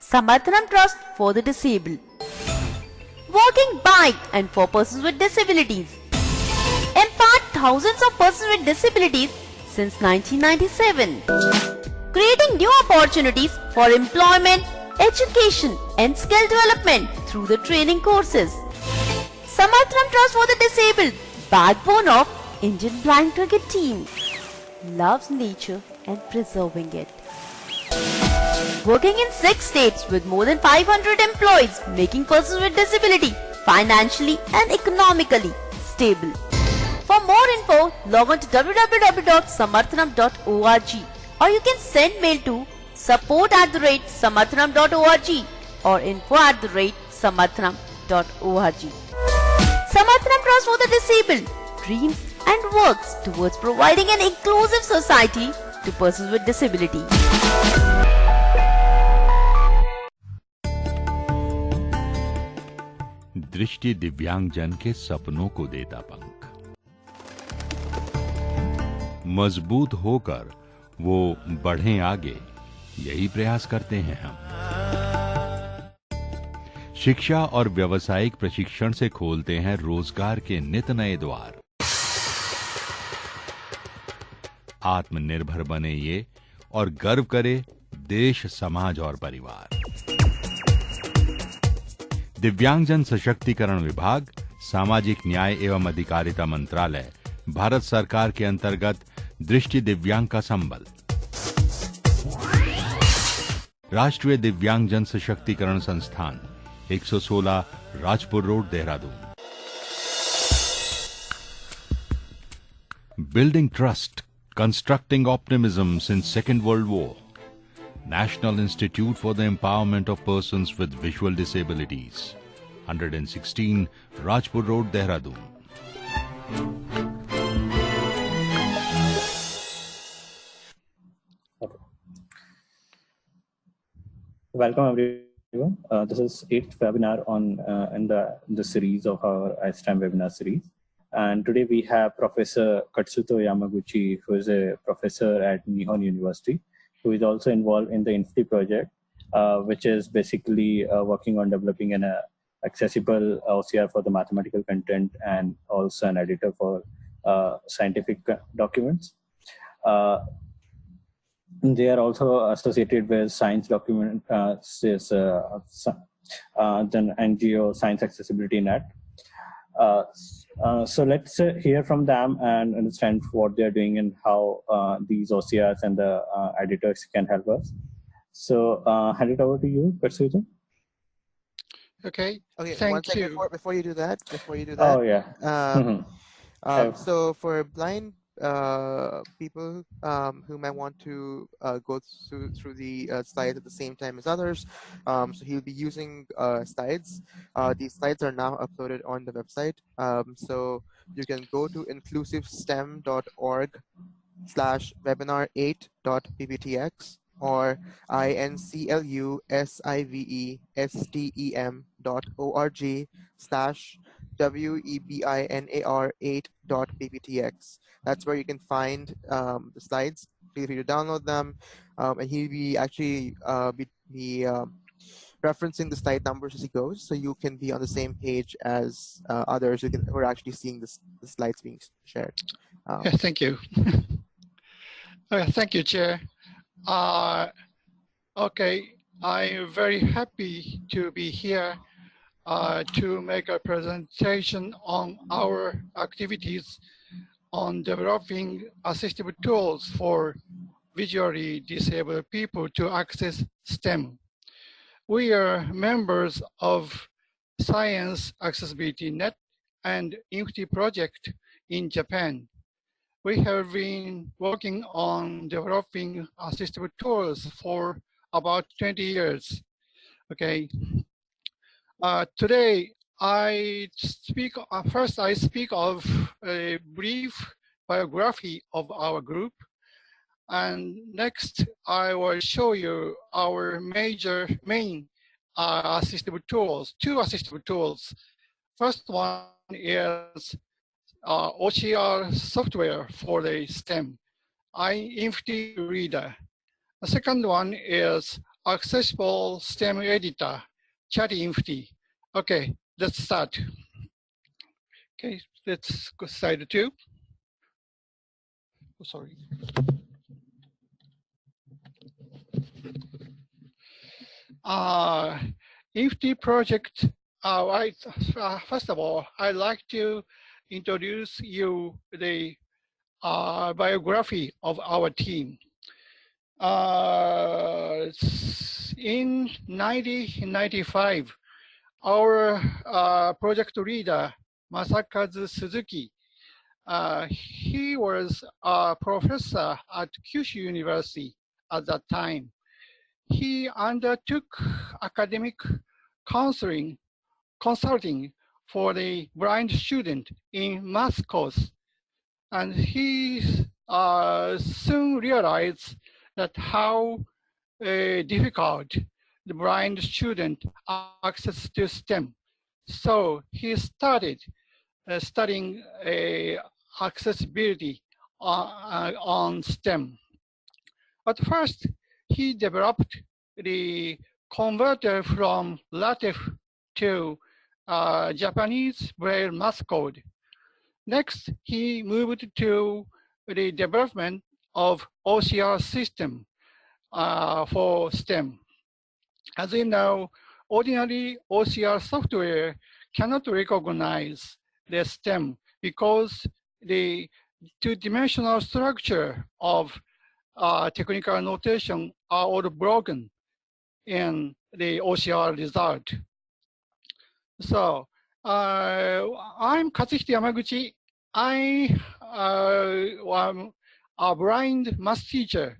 Samarthanam Trust for the Disabled. Walking by and for persons with disabilities. Empowered thousands of persons with disabilities since 1997. Creating new opportunities for employment, education and skill development through the training courses. Samarthanam Trust for the Disabled, backbone of Indian Blind Cricket Team, loves nature and preserving it. Working in 6 states with more than 500 employees, making persons with disability financially and economically stable. For more info, log on to www.samarthanam.org or you can send mail to support@samarthanam.org or info@samarthanam.org. Samarthanam Trust for the Disabled dreams and works towards providing an inclusive society to persons with disability. दृष्टि दिव्यांगजन के सपनों को देता पंख। मजबूत होकर वो बढ़ें आगे, यही प्रयास करते हैं हम। शिक्षा और व्यावसायिक प्रशिक्षण से खोलते हैं रोजगार के नित नए द्वार। आत्मनिर्भर बने ये और गर्व करे देश, समाज और परिवार। दिव्यांगजन सशक्तिकरण विभाग, सामाजिक न्याय एवं अधिकारिता मंत्रालय, भारत सरकार के अंतर्गत दृष्टि दिव्यांग का संबल। राष्ट्रीय दिव्यांगजन सशक्तिकरण संस्थान, 116 Rajpur road, Dehradun. Building trust, constructing optimism since Second World War. National Institute for the Empowerment of Persons with Visual Disabilities, 116 Rajpur Road, Dehradun. Okay. Welcome everyone. This is 8th webinar on in the series of our Eyestem webinar series. And today we have Professor Katsuto Yamaguchi, who is a professor at Nihon University, who is also involved in the INFTI project, which is basically working on developing an accessible OCR for the mathematical content and also an editor for scientific documents. They are also associated with science document, then NGO Science Accessibility Net. So let's hear from them and understand what they're doing and how these OCRs and the editors can help us. So hand it over to you, Katsuto. Okay. Thank you. Before you do that. Oh yeah. So for blind people who might want to go through the slides at the same time as others, so he'll be using slides. These slides are now uploaded on the website. So you can go to inclusivestem.org/webinar8.pptx or inclusivestem.org/webinar8.pptx. That's where you can find the slides. Feel free to download them, and he'll be actually be referencing the slide numbers as he goes, so you can be on the same page as others who are actually seeing the slides being shared. Yeah, thank you. Thank you, Chair. Okay, I'm very happy to be here to make a presentation on our activities on developing assistive tools for visually disabled people to access STEM. We are members of Science Accessibility Net and INFTI project in Japan. We have been working on developing assistive tools for about 20 years. Okay. Today, I speak of a brief biography of our group. And next, I will show you our main assistive tools, 2 assistive tools. First one is OCR software for the STEM, INFTI Reader. The second one is accessible STEM editor, ChatInfty. Okay, let's start. Okay, let's go slide 2. Oh, sorry. Infty project. First of all, I'd like to introduce you the biography of our team. In 1995, our project leader, Masakazu Suzuki, he was a professor at Kyushu University at that time. He undertook academic consulting for the blind student in math course. And he soon realized that how difficult the blind student access to STEM. So he started studying accessibility on STEM. At first, he developed the converter from LaTeX to Japanese Braille math code. Next, he moved to the development of OCR system for STEM. As you know, ordinary OCR software cannot recognize the STEM because the two-dimensional structure of technical notation are all broken in the OCR result. So I'm Katsuhito Yamaguchi. I am a blind math teacher.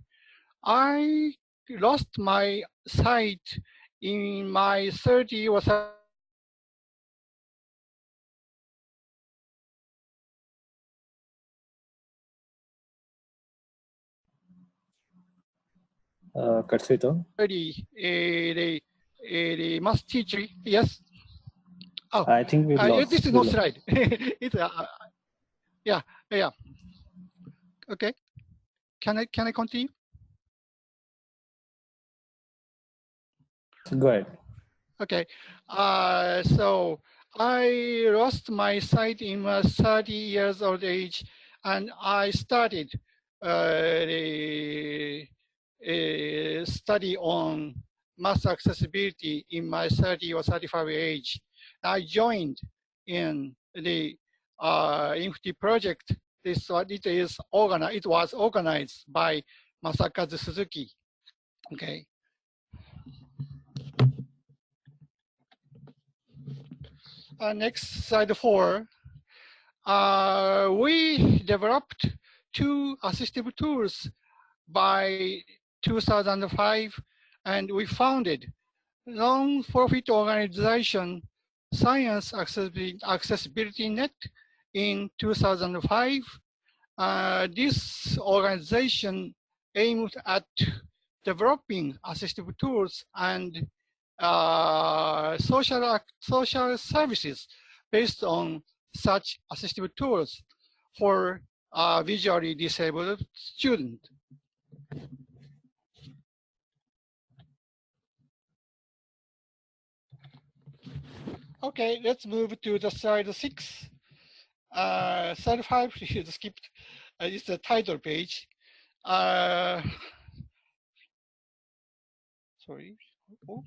I lost my sight in my 30 or Katsuhito? the math teacher. Yes. Oh, I think we lost. this is no slide. It's yeah. Okay. Can I continue? Go ahead. Okay. So I lost my sight in my 30 years old age, and I started the study on mass accessibility in my 30 or 35 age. I joined in the Infty project. It was organized by Masakazu Suzuki. Okay. Next, slide 4. We developed 2 assistive tools by 2005, and we founded non-profit organization Science Accessibility Net in 2005. This organization aimed at developing assistive tools and social services based on such assistive tools for visually disabled students. Okay, let's move to the slide 6. Slide 5 is skipped. It's the title page. Sorry. Oh.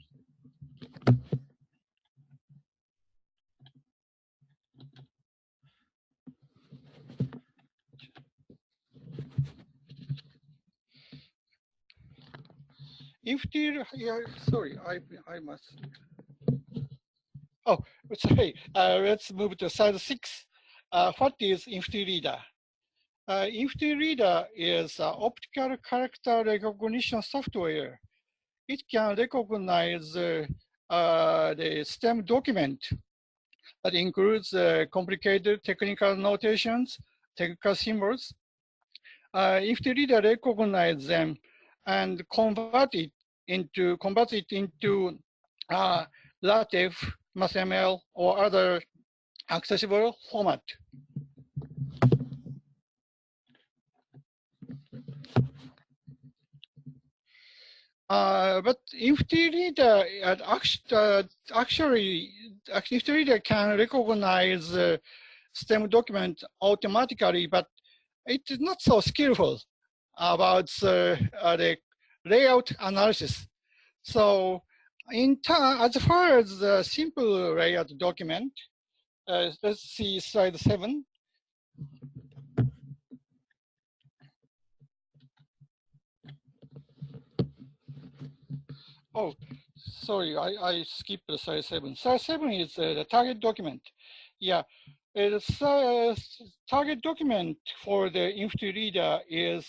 Sorry, I must. Oh, sorry. Let's move to slide 6. What is Infty Reader? Infty Reader is optical character recognition software. It can recognize the STEM document that includes complicated technical notations, technical symbols. Infty Reader recognizes them and convert it into LaTeX, MathML, or other accessible format. But Infinity Reader actually, Infinity Reader can recognize STEM document automatically, but it is not so skillful about the layout analysis. So, as far as the simple layout document, let's see slide 7. Oh, sorry, I skipped the slide 7. Slide 7 is the target document. Yeah, the target document for the Infinity Reader is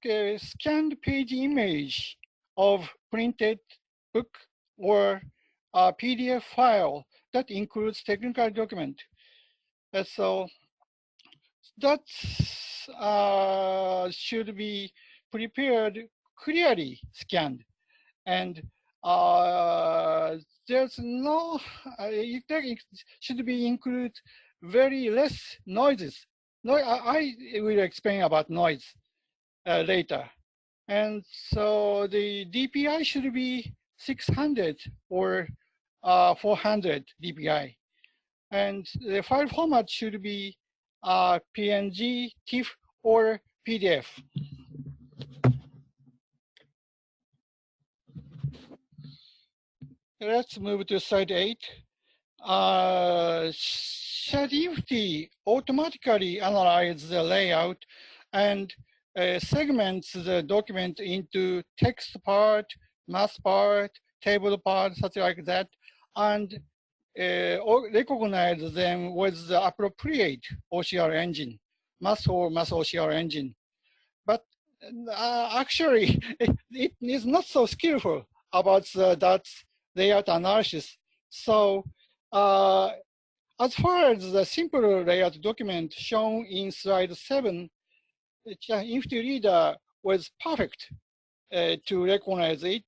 scanned page image of printed book or a PDF file that includes technical document. So that should be prepared clearly scanned, and there's no it should be include very less noises. No, I will explain about noise later. And so the DPI should be 600 or 400 DPI. And the file format should be PNG, TIFF, or PDF. Let's move to slide 8. ChatGPT automatically analyzes the layout and segments the document into text part, math part, table part, such like that, and recognize them with the appropriate OCR engine, math or math OCR engine. But actually, it is not so skillful about that layout analysis. So as far as the simple layout document shown in slide 7, Infinity Reader was perfect to recognize it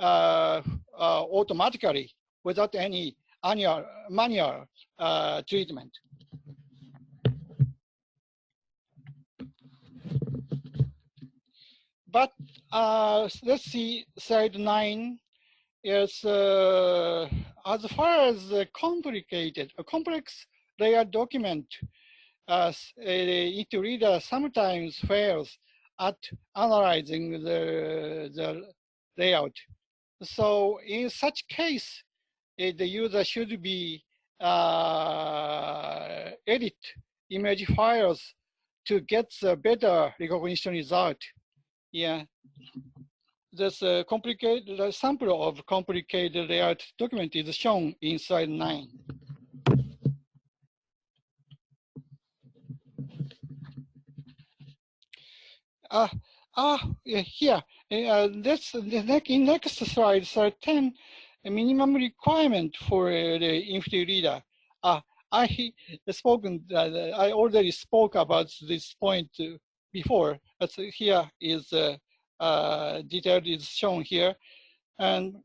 automatically without any manual treatment. But let's see slide 9. Is as far as the complex layout document, Infinity Reader sometimes fails at analyzing the layout. So in such case, the user should be edit image files to get the better recognition result. Yeah. This complicated sample of complicated layout document is shown in slide 9. Here, that's in next slide, slide 10, a minimum requirement for the Infinity Reader. I already spoke about this point before, but here is detail is shown here, and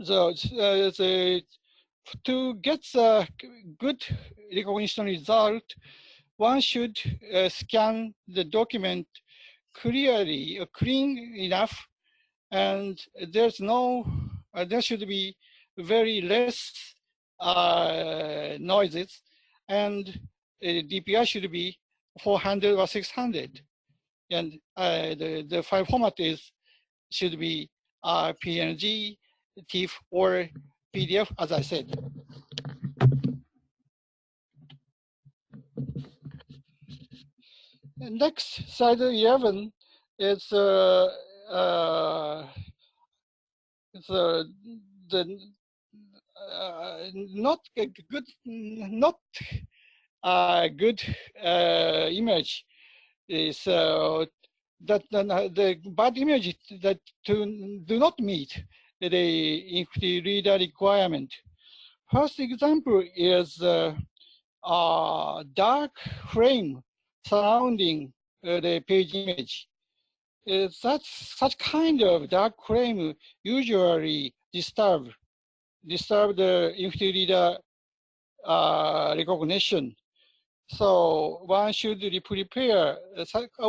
to get the good recognition result, one should scan the document clearly, clean enough, and there's no, there should be very less noises, and DPI should be 400 or 600. And the file format should be PNG, TIFF, or PDF, as I said. And next, slide 11 is not a good image. Is that the bad images that do not meet the Infinity Reader requirement. First example is dark frame surrounding the page image. Such kind of dark frame usually disturb the Infinity Reader recognition. So one should prepare,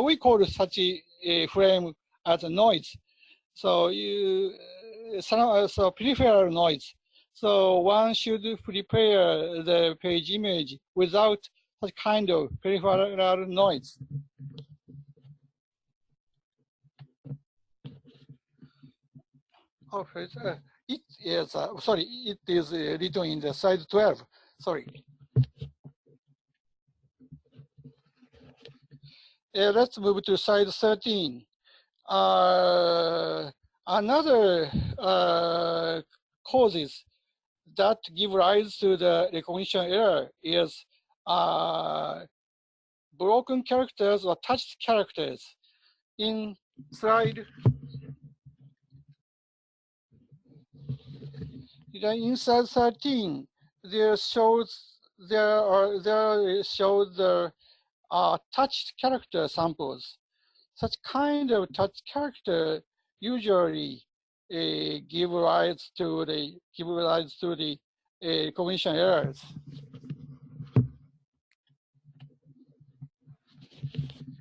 we call such a frame as a noise. So so peripheral noise. So one should prepare the page image without such kind of peripheral noise. Oh, it is, sorry, it is written in the slide 12, sorry. Let's move to slide 13. Another causes that give rise to the recognition error is broken characters or touched characters. In slide, in slide 13, there shows the touched character samples. Such kind of touched character usually give rise to the recognition errors.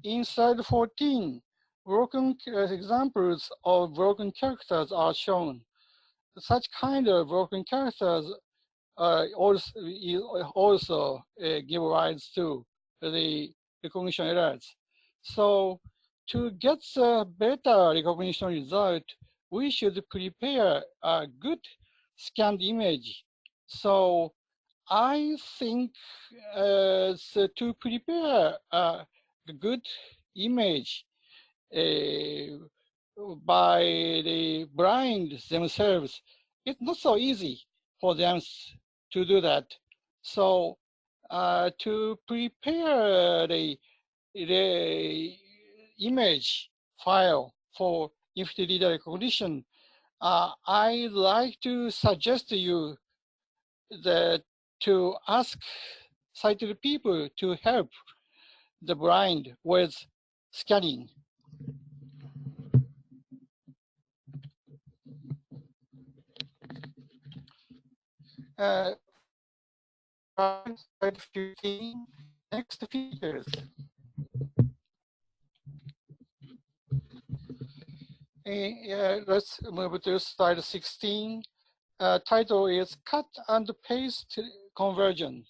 In slide 14, broken examples of broken characters are shown. Such kind of broken characters also give rise to the recognition errors. So to get a better recognition result, we should prepare a good scanned image. So I think so to prepare a good image by the blind themselves, it's not so easy for them to do that. So to prepare the image file for infinite reader recognition, I'd like to suggest to you that to ask sighted people to help the blind with scanning. Slide 15, next features. Let's move to slide 16. Title is Cut and Paste Conversion.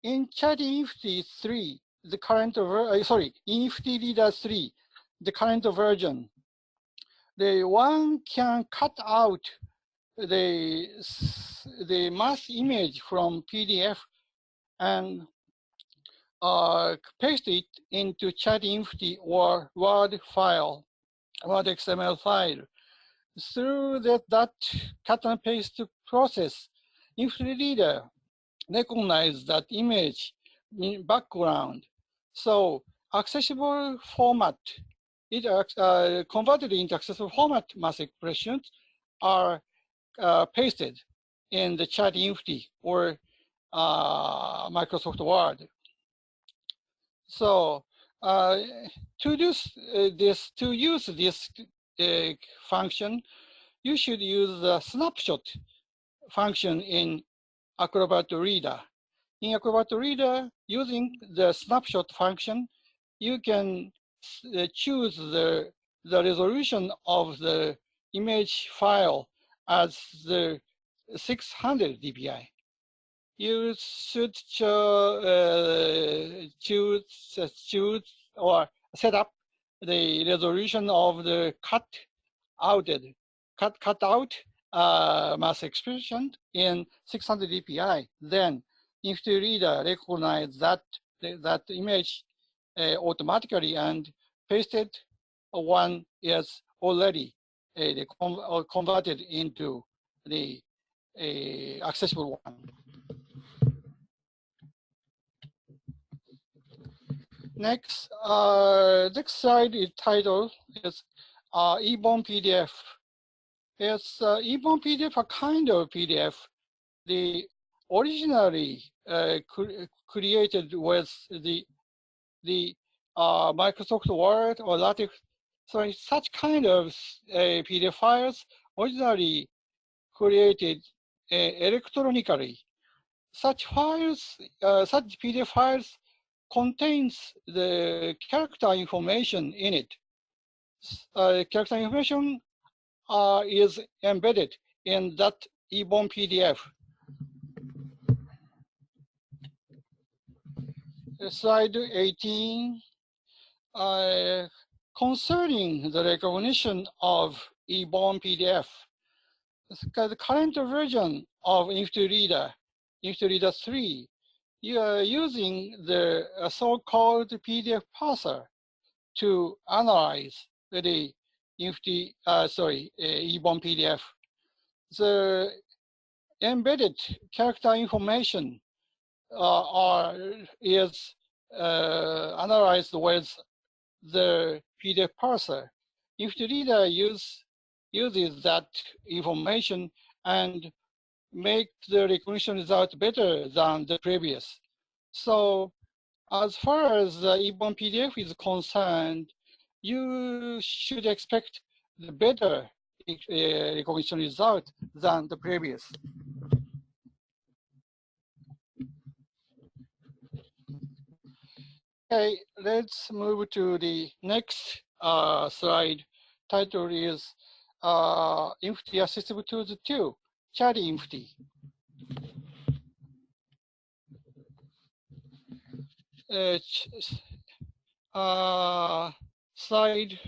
In Chat Infinity 3, the current Infinity Reader 3, the current version, one can cut out the mass image from PDF and paste it into Chat Infinity or Word file, Word XML file. Through that cut and paste process, Infinity Reader recognize that image in background. So accessible format, converted into accessible format mass expressions are pasted in the Chat Infinity or Microsoft Word. So to use this function, you should use the snapshot function in Acrobat Reader. In Acrobat Reader, using the snapshot function, you can choose the resolution of the image file as the 600 dpi. You should choose or set up the resolution of the cut out mass expression in 600 dpi. Then Infinity Reader recognize that image automatically and pasted one is already converted into the accessible one. Next slide is titled is EBOM PDF. It's EBOM PDF, a kind of PDF. The originally created with the Microsoft Word or LaTeX. So such kind of PDF files originally created electronically. Such files, such PDF files contains the character information in it. Character information is embedded in that EEBOM PDF. Slide 18, concerning the recognition of EEBOM PDF. The current version of InfiniReader, InfiniReader 3, you are using the so-called PDF parser to analyze the EEBOM PDF. The embedded character information is analyzed with the PDF parser. InfiniReader uses that information and make the recognition result better than the previous. So as far as the EEBOM PDF is concerned, you should expect the better recognition result than the previous. Okay, let's move to the next slide. Title is INFTI Assistive Tools 2, Chat INFTI. Slide.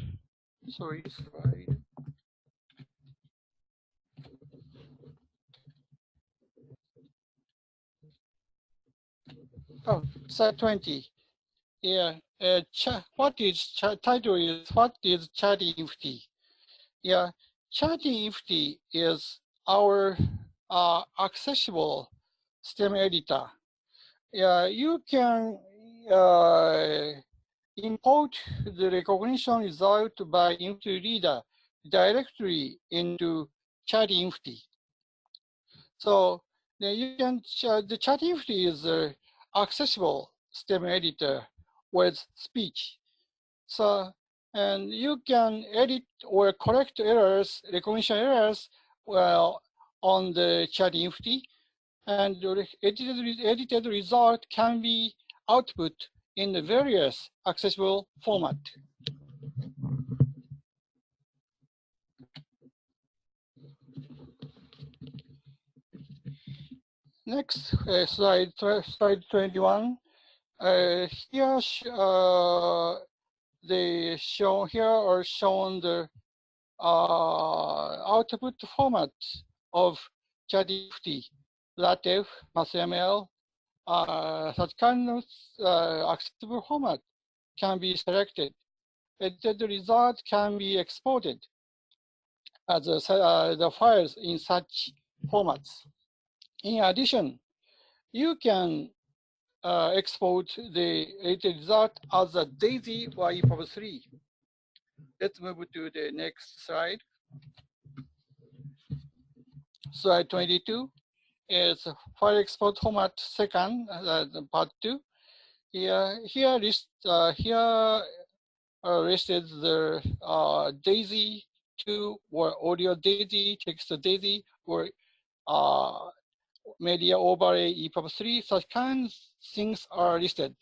Oh, slide 20. Yeah, title is what is Chat INFTI? Yeah, Chat INFTI is our accessible STEM editor. Yeah, you can import the recognition result by InfiniReader directly into Chat INFTI. So then you can the Chat INFTI is an accessible STEM editor with speech. So and you can edit or correct errors, recognition errors, well on the Chat INFTI, and the edited result can be output in the various accessible format. Next slide 21. Here are shown the output format of Chat INFTI, LaTeX, MathML. Such kind of accessible format can be selected. The result can be exported as the files in such formats. In addition, you can export the result as a DAISY or EPUB3. Let's move to the next slide. Slide 22 is file export format second, part 2. Here listed the DAISY 2 or audio DAISY, text DAISY, or media overlay EPUB3. Such kinds of things are listed.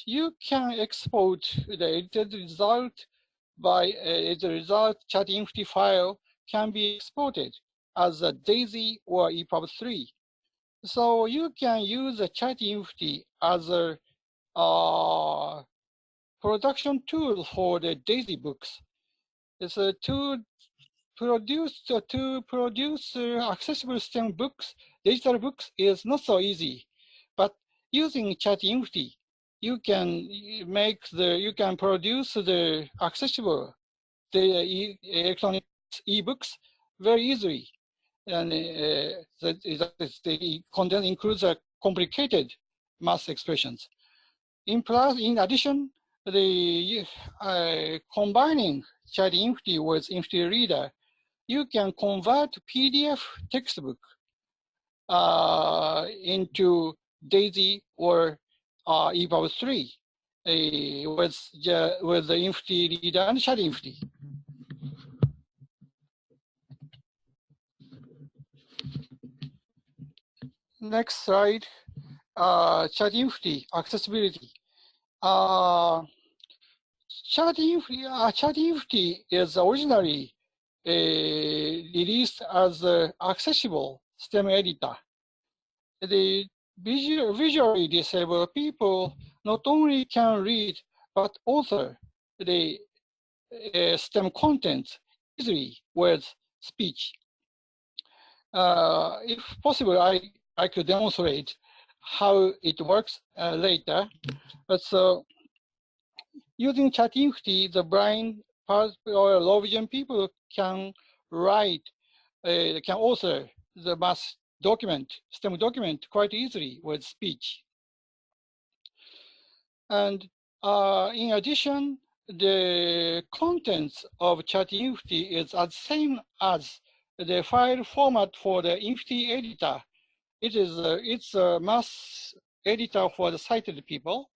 You can export the edited result by the result Chat INFTI file can be exported as a DAISY or EPUB3. So you can use a Chat INFTI as a production tool for the DAISY books. It's a tool to produce accessible STEM books, digital books is not so easy. But using Chat INFTI, you can produce the accessible electronic e-books very easily. And the content includes complicated math expressions. In addition, the combining Chat INFTI with InfiniReader, you can convert PDF textbook into DAISY or EPUB3 with the InfiniReader and Chat INFTI. Next slide. ChatInfinity accessibility. ChatInfinity is originally released as an accessible STEM editor. The visually disabled people not only can read, but also the STEM content easily with speech. If possible, I could demonstrate how it works later. But so using ChatInfinity, the blind or low vision people can write, can author the math document, STEM document quite easily with speech. And in addition, the contents of ChatInfinity is the same as the file format for the Infinity editor. It's a math editor for the sighted people.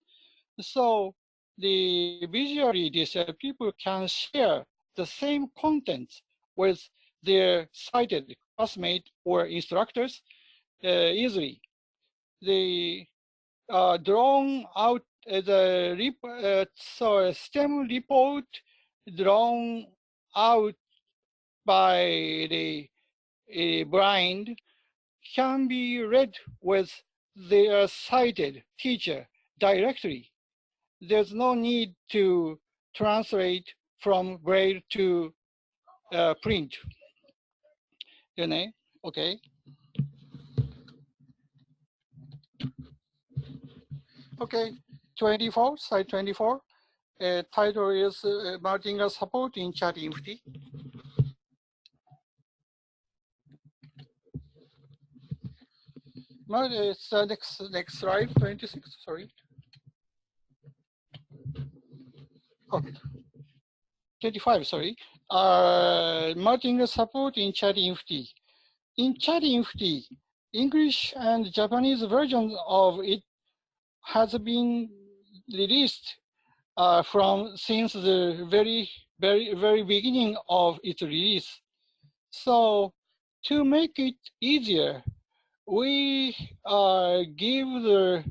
So the visually disabled people can share the same contents with their sighted classmates or instructors easily. They drawn out so a STEM report drawn out by the blind can be read with their sighted teacher directly. There's no need to translate from braille to print. Okay. Okay, 24, slide 24. Title is Martingale support in ChatInfinity. It's next slide, 26, sorry. Oh, 25, sorry. Martingale support in ChatInfinity. In ChatInfinity, English and Japanese versions of it has been released since the very beginning of its release. So to make it easier, we give the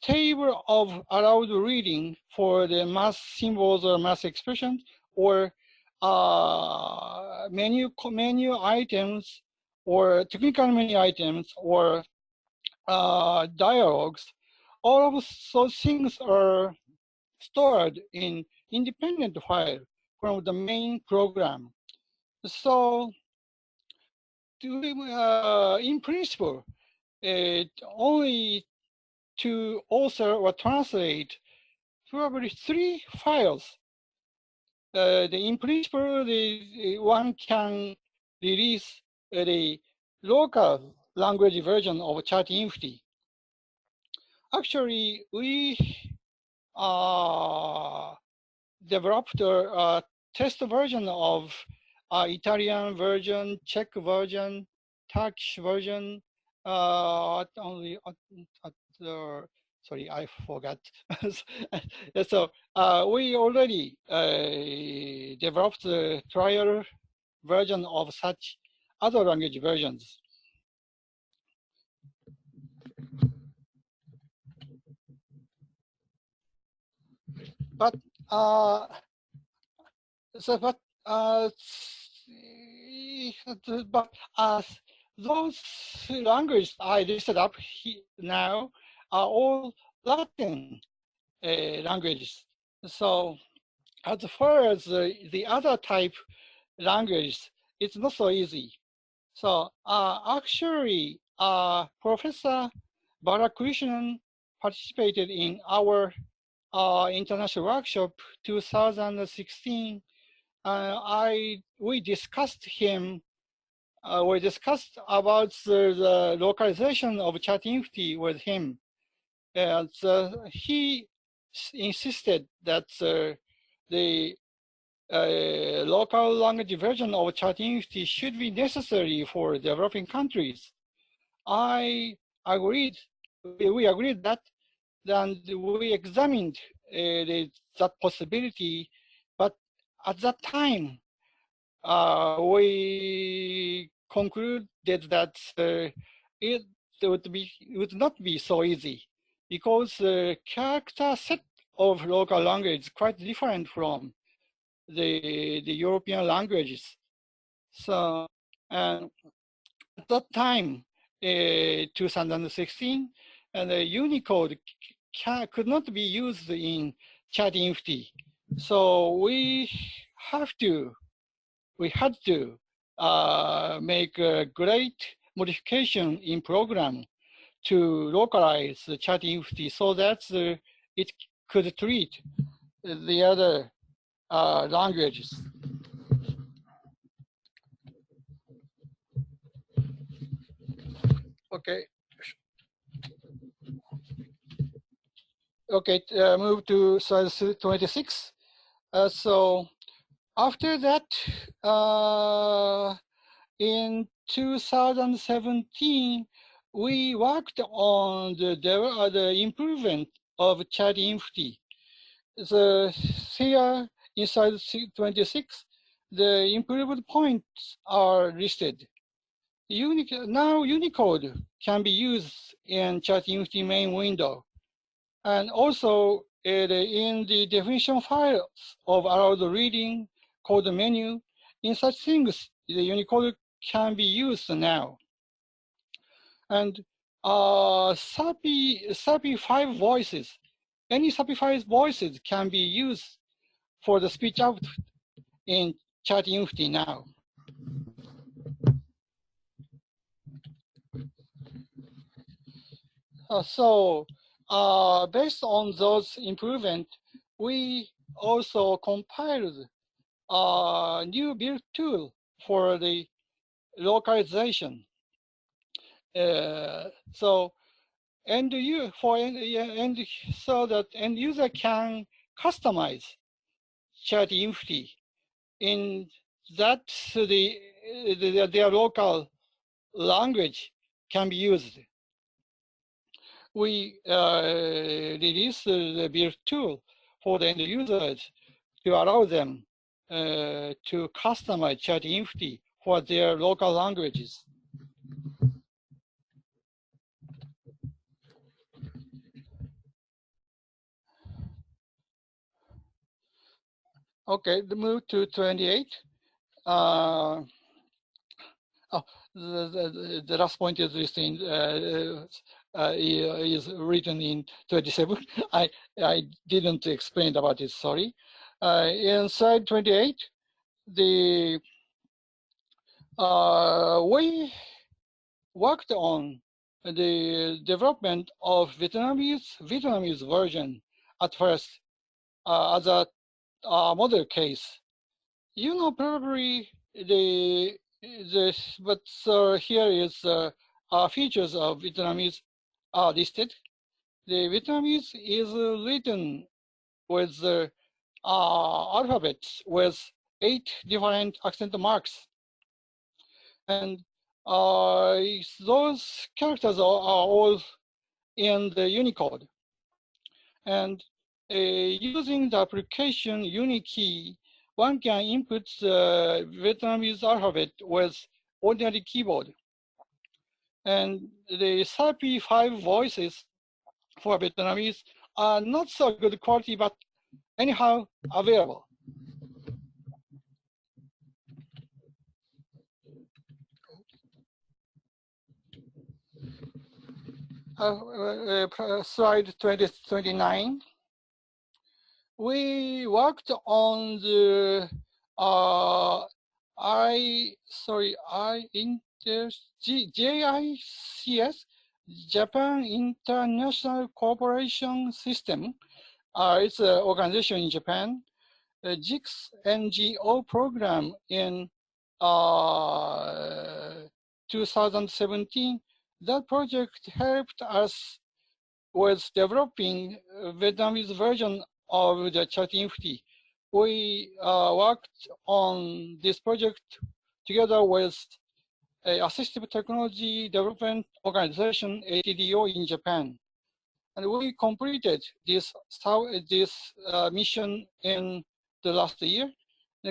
table of allowed reading for the math symbols or math expressions, or menu items, or technical menu items, or dialogues. All of those things are stored in independent file from the main program. So in principle, only to author or translate probably 3 files. In principle, one can release the local language version of ChatInfinity. Actually, we developed a test version of Italian version, Czech version, Turkish version. Sorry, I forgot. So we already developed the trial version of such other language versions. But those languages I listed up now are all Latin languages. So as far as the other type languages, it's not so easy. So actually, Professor Balakrishnan participated in our international workshop 2016. We discussed we discussed about the localization of ChatInfinity with him. And he insisted that the local language version of ChatInfinity should be necessary for developing countries. I agreed, we agreed that, and we examined that possibility, but at that time, we concluded that would not be so easy, because the character set of local language is quite different from the European languages. So, and at that time, 2016, and Unicode could not be used in ChatInfinity. So we had to make a great modification in program to localize the ChatInfinity so that it could treat the other languages. Okay. Okay, move to slide 26. So after that, in 2017, we worked on the improvement of ChatInfinity. Here inside 26, the improved points are listed. Now Unicode can be used in ChatInfinity main window. And also in the definition files of allowed reading, code menu, in such things, the Unicode can be used now. And SAPI5 voices, any SAPI5 voices can be used for the speech output in ChatInfinity now. Based on those improvements, we also compiled a new build tool for the localization. So end user can customize ChatInfinity in that their local language can be used. We released the build tool for the end users to allow them to customize ChatInfinity for their local languages. Okay, move to 28. The last point is listed is written in 27. I didn't explain about it, sorry. In slide 28, we worked on the development of Vietnamese version at first as a model case. You know, probably here is features of Vietnamese are listed. The Vietnamese is written with the alphabets with 8 different accent marks. And those characters are all in the Unicode. And using the application UniKey, one can input the Vietnamese alphabet with ordinary keyboard. And the SAPI5 voices for Vietnamese are not so good quality, but anyhow available. Slide 29. We worked on the JICS, Japan International Cooperation System. It's an organization in Japan. JICS NGO program in 2017. That project helped us with developing Vietnamese version of the ChatInfinity. We worked on this project together with Assistive Technology Development Organization, ATDO, in Japan. And we completed this mission in the last year.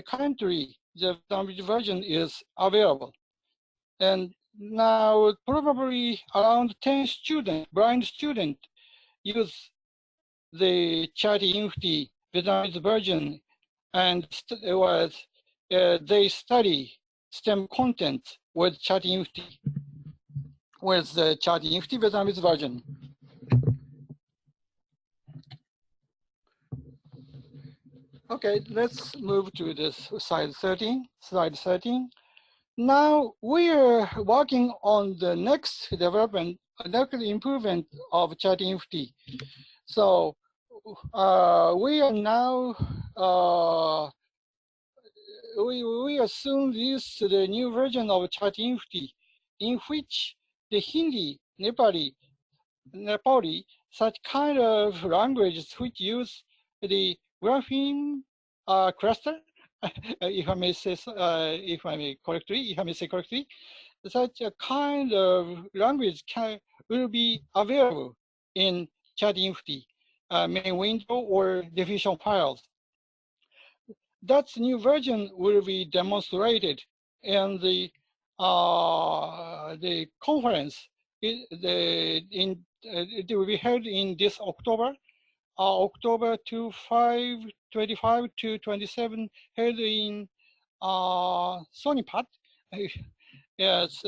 Currently, the Vietnamese version is available. And now probably around 10 students, blind students, use the ChatGPT Vietnamese version, and they study STEM content with ChatGPT, with the ChatGPT Vietnamese version. Okay, let's move to this slide 13. Slide 13. Now we are working on the next development, next improvement of ChatGPT. So we are now we will soon release the new version of ChatGPT, in which the Hindi, Nepali, such kind of languages which use the grapheme cluster, if I may say, if I may say correctly, such a kind of language will be available in ChatGPT main window or definition files. That new version will be demonstrated in the conference. It will be held in this October, October 25 to 27, held in Sonipat. Yes,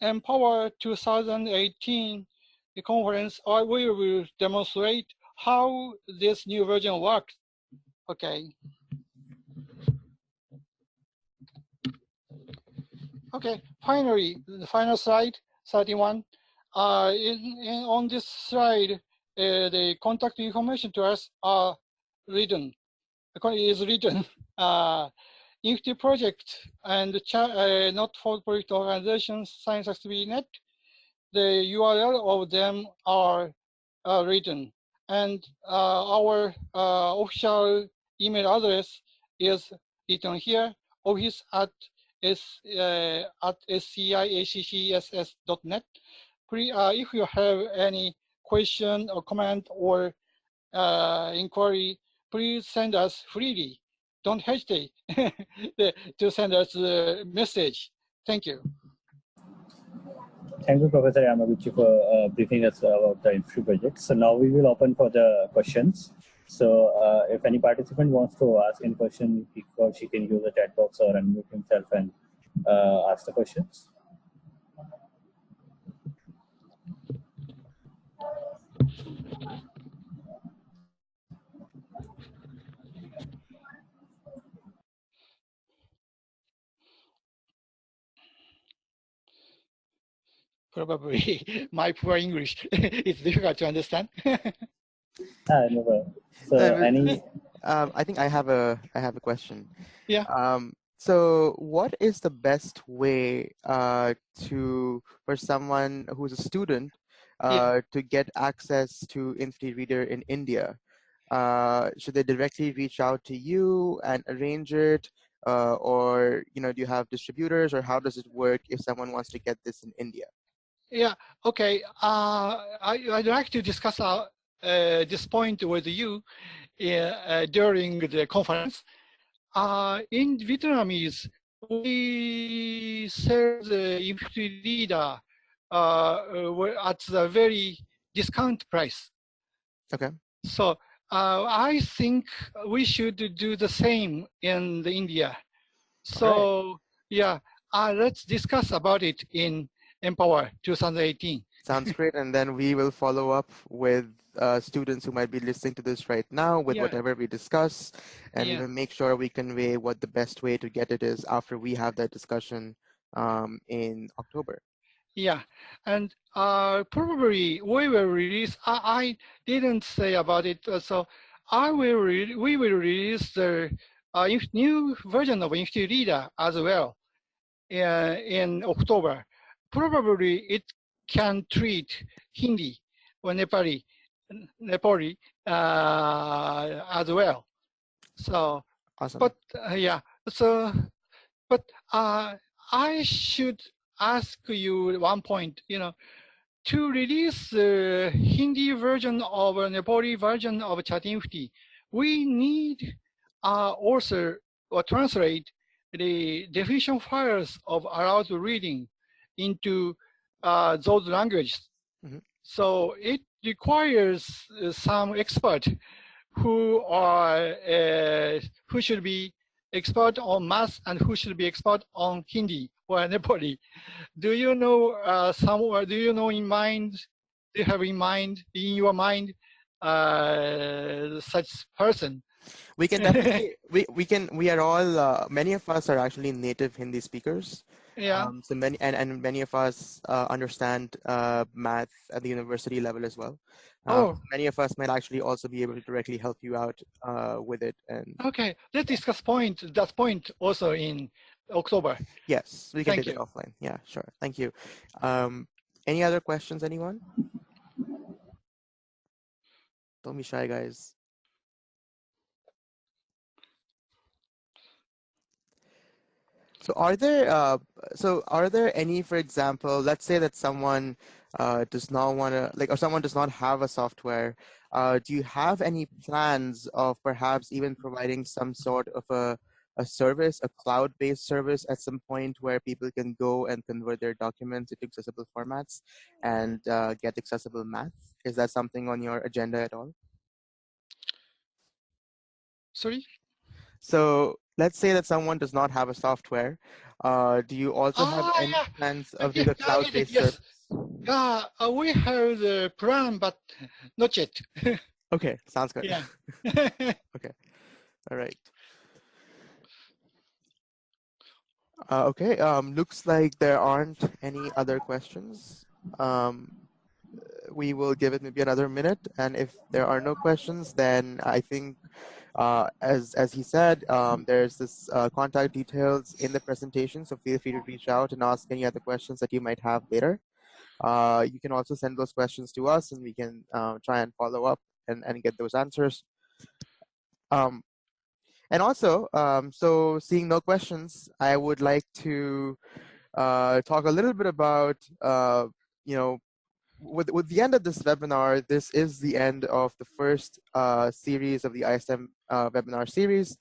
Empower 2018 the conference. We will demonstrate how this new version works. Okay. Okay, finally, the final slide, 31. On this slide, the contact information to us are written. Is written. INFTY project and not-for-profit organizations, Science Activity Net, the URL of them are written. And our official email address is written here, office at sciaccs.net. If you have any question or comment or inquiry, please send us freely. Don't hesitate to send us a message. Thank you. Thank you, Professor Yamaguchi, for briefing us about the INFTY project. So now we will open for the questions. So if any participant wants to ask any question, he or she can use the chat box or unmute himself and ask the questions. Probably my poor English, it's difficult to understand. No problem. So any? I think I have a question. Yeah. So what is the best way for someone who's a student to get access to INFTY Reader in India? Should they directly reach out to you and arrange it, or do you have distributors, or how does it work if someone wants to get this in India? Yeah. Okay. I'd like to discuss this point with you during the conference. In Vietnamese, we sell the INFTY Reader at a very discount price. Okay. So I think we should do the same in India. So yeah, let's discuss about it in Empower 2018. Sounds great. And then we will follow up with students who might be listening to this right now with whatever we discuss, and we will make sure we convey what the best way to get it is after we have that discussion in October. Yeah, and probably we will release, I didn't say about it, so we will release the new version of INFTY Reader as well in October. Probably it can treat Hindi or Nepali as well. So, awesome. But I should ask you one point. To release the Hindi version of a Nepali version of ChatINFTY, we need also translate the definition files of allowed reading into those languages. Mhm. So it requires some expert who should be expert on math and who should be expert on Hindi or Nepali. Do you know somewhere? Do you know in mind? Do you have in your mind such person? We can definitely we are all many of us are actually native Hindi speakers. Yeah. So many of us understand math at the university level as well. Many of us might actually also be able to directly help you out with it. And okay, let's discuss that point also in October. yes, we can Thank take it you. offline. Yeah, sure. Thank you. Any other questions, anyone? Don't be shy, guys. So are there any, for example, let's say that someone does not want to, like, or someone does not have a software, do you have any plans of perhaps even providing some sort of a service, a cloud-based service at some point where people can go and convert their documents into accessible formats and get accessible math? Is that something on your agenda at all? Sorry? So let's say that someone does not have a software. Do you also have any Yeah. plans of Yeah, doing a I get it. cloud-based Yes. service? Yeah, we have the plan, but not yet. Okay, sounds good. Yeah. Okay, all right. Okay, looks like there aren't any other questions. We will give it maybe another minute, and if there are no questions, then I think, as he said, there's this contact details in the presentation, so feel free to reach out and ask any other questions that you might have later. You can also send those questions to us, and we can try and follow up and get those answers. And also, so seeing no questions, I would like to talk a little bit about, you know, with the end of this webinar, this is the end of the first series of the Eyestem webinar series.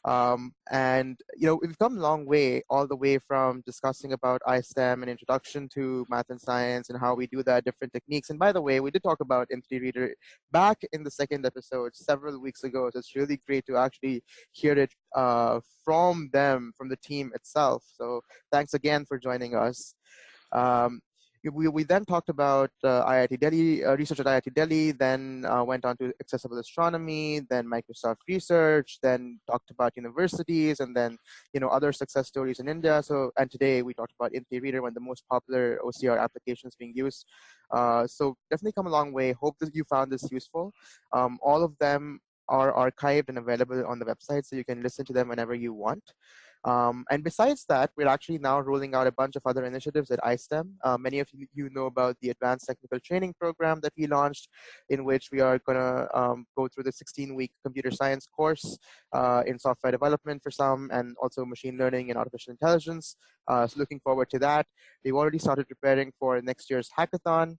And we've come a long way, all the way from discussing about Eyestem and introduction to math and science and how we do that, different techniques. And by the way, we did talk about M3 Reader back in the second episode several weeks ago. So it's really great to actually hear it from them, from the team itself. So thanks again for joining us. We then talked about IIT Delhi, research at IIT Delhi, then went on to accessible astronomy, then Microsoft research, then talked about universities, and then other success stories in India. So, and today we talked about MP Reader, one of the most popular OCR applications being used. So definitely come a long way. Hope that you found this useful. All of them are archived and available on the website, so you can listen to them whenever you want. And besides that, we're actually now rolling out a bunch of other initiatives at Eyestem. Many of you know about the Advanced Technical Training Program that we launched, in which we are going to go through the 16-week computer science course in software development for some, and also machine learning and artificial intelligence. So looking forward to that. We've already started preparing for next year's hackathon.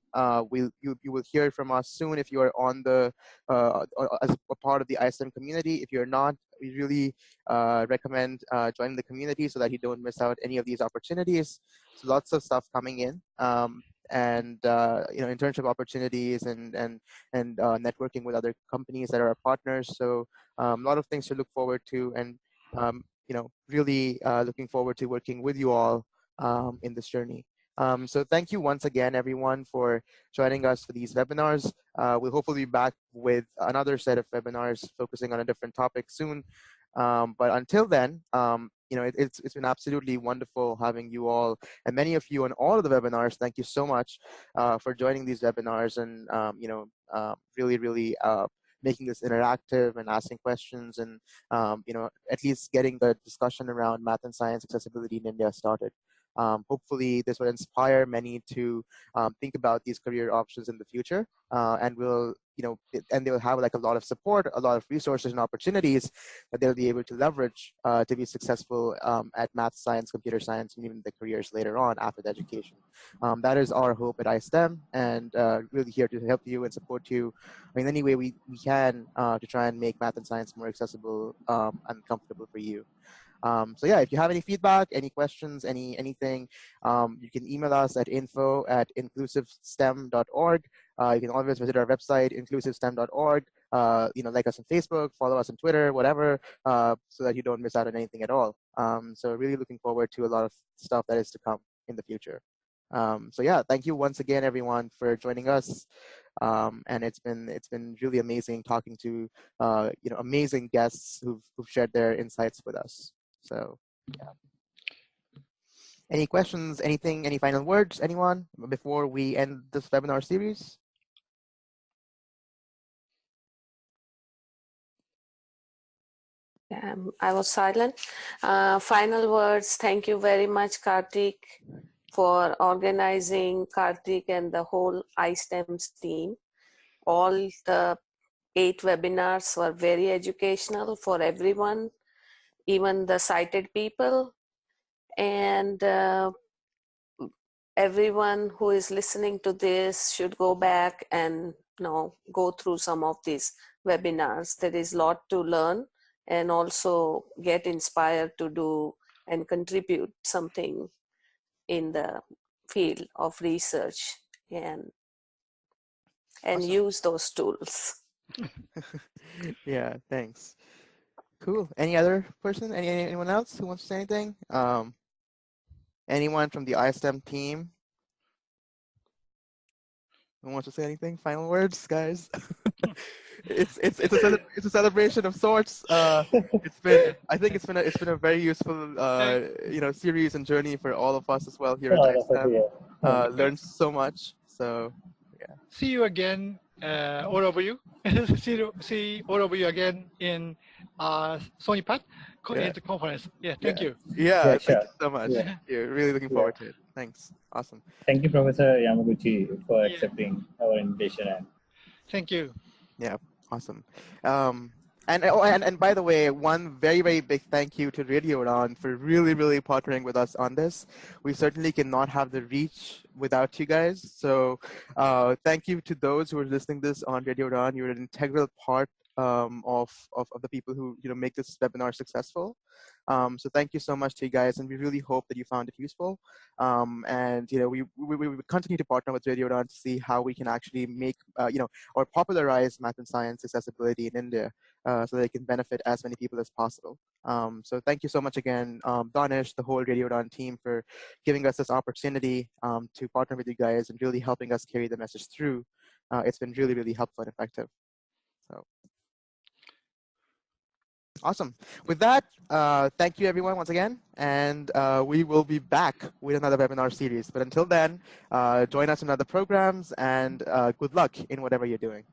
You will hear from us soon if you are on the as a part of the Eyestem community. If you're not, we really recommend joining the community so that you don't miss out any of these opportunities. So lots of stuff coming in, and internship opportunities and networking with other companies that are our partners. So a lot of things to look forward to, and really looking forward to working with you all in this journey. So thank you once again, everyone, for joining us for these webinars. We'll hopefully be back with another set of webinars focusing on a different topic soon. But until then, it's been absolutely wonderful having you all, and many of you on all of the webinars. Thank you so much for joining these webinars, and really making this interactive and asking questions, and at least getting the discussion around math and science accessibility in India started. Hopefully this will inspire many to think about these career options in the future, and and they'll have like a lot of support, a lot of resources and opportunities that they'll be able to leverage to be successful at math, science, computer science, and even the careers later on after the education. That is our hope at Eyestem, and really here to help you and support you in any way we can to try and make math and science more accessible and comfortable for you. So yeah, if you have any feedback, any questions, anything, you can email us at info@inclusivestem.org. You can always visit our website, inclusivestem.org. Like us on Facebook, follow us on Twitter, whatever, so that you don't miss out on anything at all. So really looking forward to a lot of stuff that is to come in the future. So yeah, thank you once again, everyone, for joining us. And it's been really amazing talking to amazing guests who've shared their insights with us. So yeah. Any questions? Anything? Any final words? Anyone before we end this webinar series? I was silent. Final words. Thank you very much, Karthik, for organizing, Karthik and the whole Eyestems team. All the 8 webinars were very educational for everyone, even the sighted people. And everyone who is listening to this should go back and go through some of these webinars. There is a lot to learn and also get inspired to do and contribute something in the field of research and awesome. Use those tools. Yeah, thanks. Cool. Any other person? Anyone else who wants to say anything? Anyone from the Eyestem team who wants to say anything? Final words, guys. It's a celebration of sorts. I think it's been a very useful series and journey for all of us as well here at Eyestem. Learned so much. So yeah. See you again, all of you. see all of you again in Sonypat conference. Yeah, thank you. Yeah, sure. Thank you so much. Yeah. You're really looking forward to it. Thanks. Awesome. Thank you, Professor Yamaguchi, for accepting our invitation. Thank you. Yeah, awesome. And by the way, one very, very big thank you to Radio Udaan for really, really partnering with us on this. We certainly cannot have the reach without you guys. So thank you to those who are listening to this on Radio Udaan. You're an integral part of the people who make this webinar successful. So thank you so much to you guys, and we really hope that you found it useful. And we would continue to partner with Radio Udaan to see how we can actually make or popularize math and science accessibility in India, so that it can benefit as many people as possible. So thank you so much again, Danish, the whole Radio Udaan team, for giving us this opportunity to partner with you guys and really helping us carry the message through. It's been really, really helpful and effective. So. Awesome. With that, thank you everyone once again, and we will be back with another webinar series. But until then, join us in other programs, and good luck in whatever you're doing.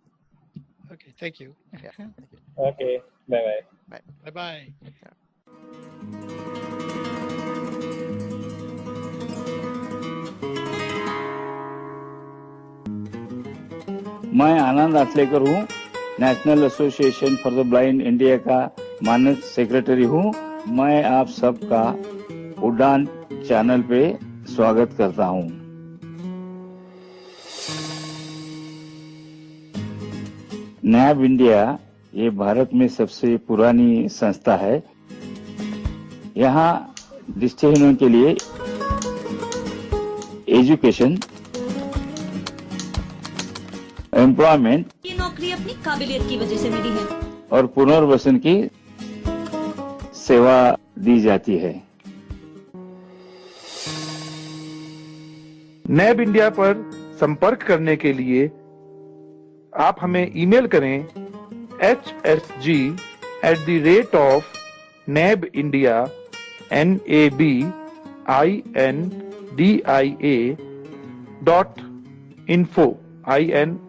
Okay, thank you. Yeah, thank you. Okay, bye-bye. Bye. Bye-bye. मैं आनंद आचलेकर हूँ, national association for the blind India का मानद secretary हूँ। मैं आप सबका उड़ान channel पे स्वागत करता हूँ। नैब इंडिया ये भारत में सबसे पुरानी संस्था है। यहाँ दृष्टिहीनों के लिए एजुकेशन, एम्प्लॉयमेंट, ये नौकरी अपनी काबिलियत की वजह से मिली है और पुनर्वसन की सेवा दी जाती है। नैब इंडिया पर संपर्क करने के लिए आप हमें ईमेल करें hsg@nabindia.info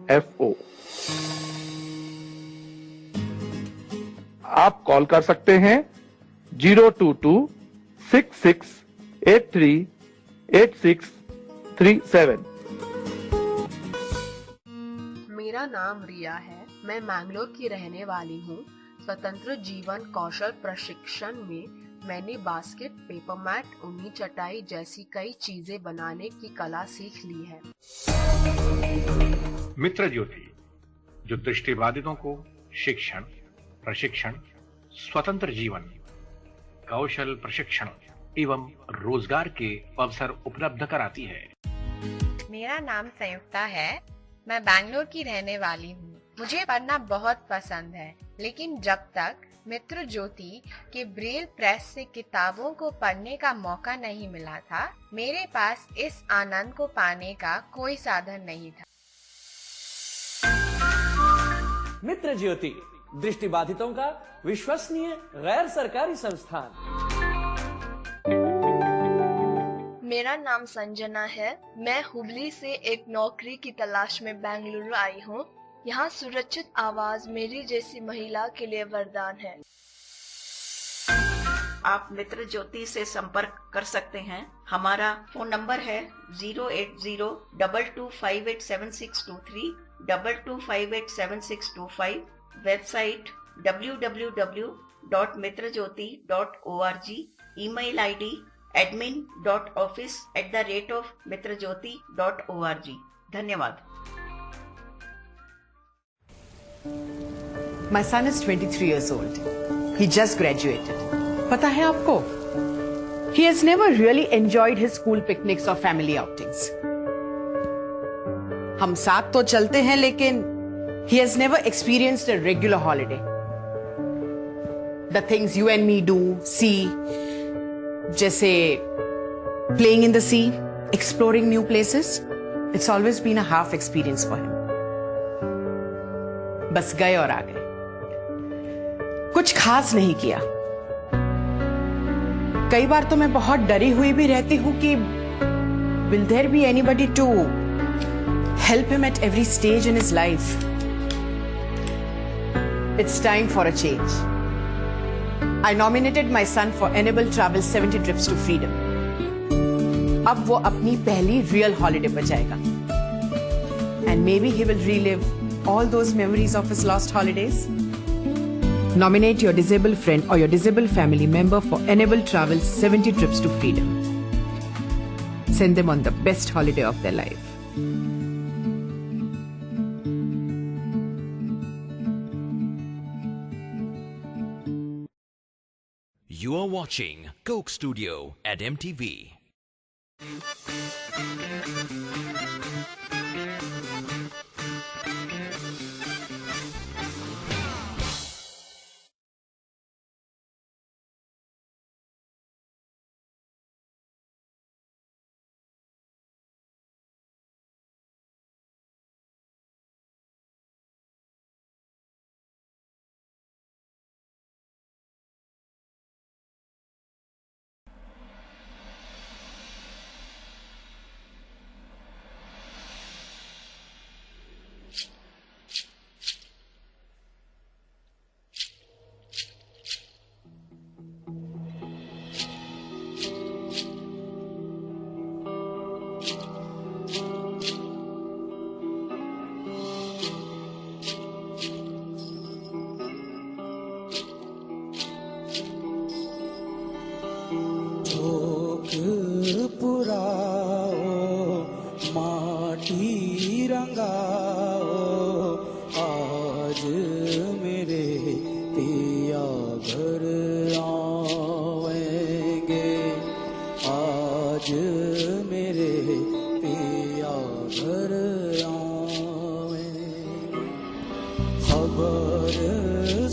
info। आप कॉल कर सकते हैं 022-6683-8637। मेरा नाम रिया है, मैं मैंगलोर की रहने वाली हूँ। स्वतंत्र जीवन कौशल प्रशिक्षण में मैंने बास्केट, पेपर मैट, ऊनी चटाई जैसी कई चीजें बनाने की कला सीख ली है। मित्र ज्योति, जो दृष्टिबाधितों को शिक्षण, प्रशिक्षण, स्वतंत्र जीवन कौशल प्रशिक्षण एवं रोजगार के अवसर उपलब्ध कराती है। मेरा नाम संयुक्ता है। मैं बैंगलोर की रहने वाली हूँ। मुझे पढ़ना बहुत पसंद है, लेकिन जब तक मित्र ज्योति के ब्रेल प्रेस से किताबों को पढ़ने का मौका नहीं मिला था, मेरे पास इस आनंद को पाने का कोई साधन नहीं था। मित्र ज्योति, दृष्टिबाधितों का विश्वसनीय गैर सरकारी संस्थान। मेरा नाम संजना है। मैं हुबली से एक नौकरी की तलाश में बेंगलुरु आई हूँ। यहाँ सुरक्षित आवाज मेरी जैसी महिला के लिए वरदान है। आप मित्र ज्योति से संपर्क कर सकते हैं। हमारा फोन नंबर है 08022587623, 22587625, website www.mitrajyoti.org, email ID admin.office@mitrajyoti.org। धन्यवाद। My son is 23 years old. He just graduated. पता है आपको? He has never really enjoyed his school picnics or family outings. हम साथ तो चलते हैं, लेकिन he has never experienced a regular holiday. The things you and me do, see, जैसे playing in the sea, exploring new places, it's always been a half experience for him. बस गए और आ गए, कुछ खास नहीं किया। कई बार तो मैं बहुत डरी हुई भी रहती हूं कि will there be anybody to help him at every stage in his life? It's time for a change. I nominated my son for Enable Travel 70 Trips to Freedom. अब वो अपनी पहली real holiday पर जाएगा. And maybe he will relive all those memories of his lost holidays. Nominate your disabled friend or your disabled family member for Enable Travel 70 Trips to Freedom. Send them on the best holiday of their life. You are watching Coke Studio at MTV.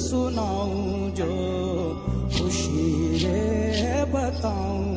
सुनाऊं जो खुशी रे बताऊं